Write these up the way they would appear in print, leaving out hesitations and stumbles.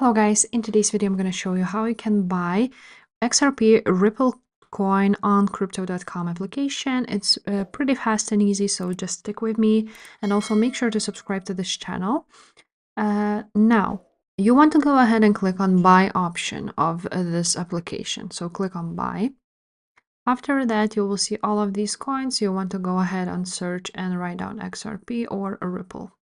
Hello guys, in today's video I'm going to show you how you can buy XRP Ripple coin on crypto.com application. It's pretty fast and easy, so just stick with me and also make sure to subscribe to this channel. Now, you want to go ahead and click on buy option of this application. So click on buy. After that, you will see all of these coins. You want to go ahead and search and write down XRP or Ripple.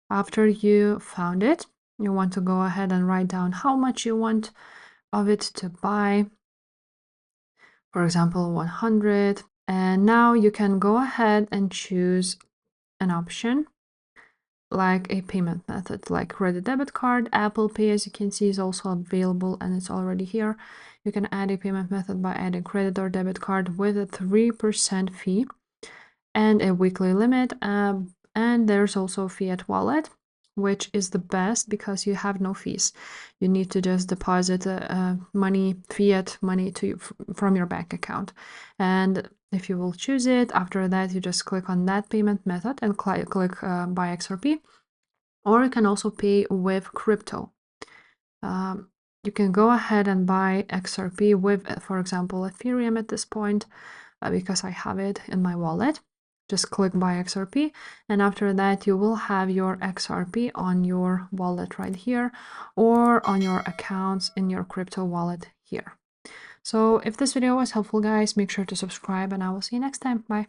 After you found it, you want to go ahead and write down how much you want of it to buy. For example, 100. And now you can go ahead and choose an option like a payment method, like credit debit card. Apple Pay, as you can see, is also available and it's already here. You can add a payment method by adding credit or debit card with a 3% fee and a weekly limit. And there's also fiat wallet, which is the best because you have no fees. You need to just deposit fiat money from your bank account. And if you will choose it, after that you just click on that payment method and click buy XRP, or you can also pay with crypto. You can go ahead and buy XRP with, for example, Ethereum at this point, because I have it in my wallet. Just click buy XRP, and after that you will have your XRP on your wallet right here, or on your accounts in your crypto wallet here. So if this video was helpful, guys, make sure to subscribe and I will see you next time. Bye.